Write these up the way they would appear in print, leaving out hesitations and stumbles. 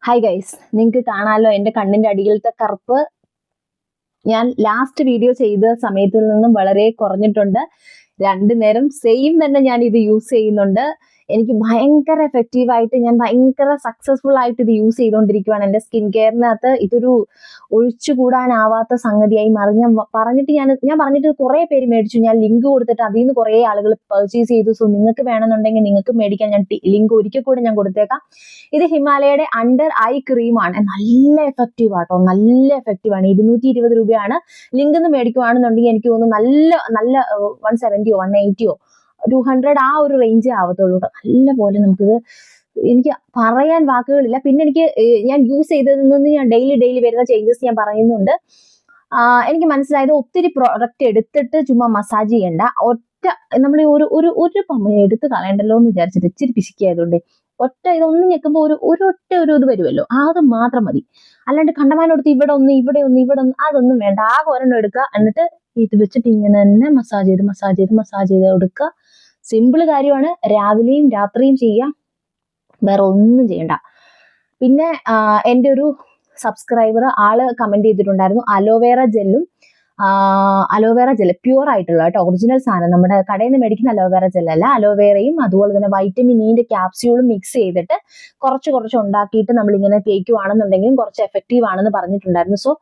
Hi guys, നിങ്ങൾക്ക് കാണാമല്ലോ എൻ്റെ കണ്ണിൻ്റെ അടിയിലത്തെ കറുപ്പ് ഞാൻ ലാസ്റ്റ് വീഡിയോ ചെയ്ത സമയത്തിൽ നിന്നും വളരെ കുറഞ്ഞിട്ടുണ്ട്. 2 നേരം സെയിം തന്നെ ഞാൻ ഇത് യൂസ് ചെയ്യുന്നുണ്ട്. എനിക്ക് ഭയങ്കര എഫക്റ്റീവായിട്ട് ഞാൻ ഭയങ്കര സക്സസ്ഫുൾ ആയിട്ട് ഇത് യൂസ് ചെയ്തുകൊണ്ടിരിക്കുകയാണ്. എൻ്റെ സ്കിൻ കെയറിനകത്ത് ഇതൊരു ഒഴിച്ചുകൂടാനാവാത്ത സംഗതിയായി മാറി. ഞാൻ പറഞ്ഞിട്ട് കുറേ പേര് മേടിച്ചു. ഞാൻ ലിങ്ക് കൊടുത്തിട്ട് അതിൽ നിന്ന് കുറേ ആളുകൾ പർച്ചേസ് ചെയ്തു. സോ നിങ്ങൾക്ക് വേണമെന്നുണ്ടെങ്കിൽ നിങ്ങൾക്ക് മേടിക്കാൻ ഞാൻ ലിങ്ക് ഒരിക്കൽ കൂടെ ഞാൻ കൊടുത്തേക്കാം. ഇത് ഹിമാലയയുടെ അണ്ടർ ഐ ക്രീമാണ്. നല്ല എഫക്റ്റീവ് ആട്ടോ, നല്ല എഫക്റ്റീവാണ്. 220 രൂപയാണ്. ലിങ്ക് നിന്ന് മേടിക്കുവാണെന്നുണ്ടെങ്കിൽ എനിക്ക് തോന്നുന്നു നല്ല 170 180 200 ആ ഒരു റേഞ്ചേ ആവത്തുള്ളൂ. നല്ല പോലെ നമുക്കിത്, എനിക്ക് പറയാൻ വാക്കുകളില്ല. പിന്നെ ഞാൻ യൂസ് ചെയ്തതിൽ നിന്ന് ഞാൻ ഡെയിലി വരുന്ന ചേഞ്ചസ് ഞാൻ പറയുന്നുണ്ട്. എനിക്ക് മനസ്സിലായത് ഒത്തിരി പ്രോഡക്റ്റ് എടുത്തിട്ട് ചുമ്മാ മസാജ് ചെയ്യണ്ട. നമ്മൾ ഒരു പമ്പ എടുത്ത് കളയണ്ടല്ലോ എന്ന് വിചാരിച്ചിട്ട് ഇച്ചിരി പിശുക്കിയായതുകൊണ്ട് ഇതൊന്നും ഞെക്കുമ്പോൾ ഒരു ഇത് വരുമല്ലോ, അത് മാത്രം മതി. അല്ലാണ്ട് കണ്ടമാനോടത്ത് ഇവിടെ ഒന്ന് അതൊന്നും വേണ്ട. ആകെ ഒരെണ്ണം എടുക്കുക, എന്നിട്ട് ഇത് വെച്ചിട്ട് ഇങ്ങനെ തന്നെ മസാജ് ചെയ്ത് കൊടുക്കുക. സിമ്പിൾ കാര്യമാണ്. രാവിലെയും രാത്രിയും ചെയ്യാം, വേറെ ഒന്നും ചെയ്യണ്ട. പിന്നെ എൻ്റെ ഒരു സബ്സ്ക്രൈബർ ആള് കമന്റ് ചെയ്തിട്ടുണ്ടായിരുന്നു, അലോവേറ ജെല്ല് പ്യൂർ ആയിട്ടുള്ള കേട്ടോ, ഒറിജിനൽ സാധനം, നമ്മുടെ കടയിൽ നിന്ന് മേടിക്കുന്ന അലോവേറ ജെല്ലല്ല. അലോവേറയും അതുപോലെ തന്നെ വൈറ്റമിൻ ഇന്റെ ക്യാപ്സ്യൂളും മിക്സ് ചെയ്തിട്ട് കുറച്ച് ഉണ്ടാക്കിയിട്ട് നമ്മളിങ്ങനെ തേക്കുവാണെന്നുണ്ടെങ്കിലും കുറച്ച് എഫക്റ്റീവ് ആണെന്ന് പറഞ്ഞിട്ടുണ്ടായിരുന്നു. സോ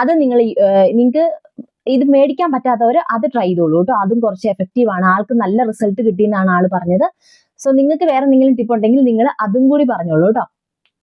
അത് നിങ്ങൾക്ക് ഇത് മേടിക്കാൻ പറ്റാത്തവർ അത് ട്രൈ ചെയ്തോളൂ കേട്ടോ. അതും കുറച്ച് എഫക്റ്റീവ് ആണ്. ആൾക്ക് നല്ല റിസൾട്ട് കിട്ടിയെന്നാണ് ആള് പറഞ്ഞത്. സോ നിങ്ങൾക്ക് വേറെ എന്തെങ്കിലും ടിപ്പ് ഉണ്ടെങ്കിൽ നിങ്ങൾ അതും കൂടി പറഞ്ഞോളൂ കേട്ടോ.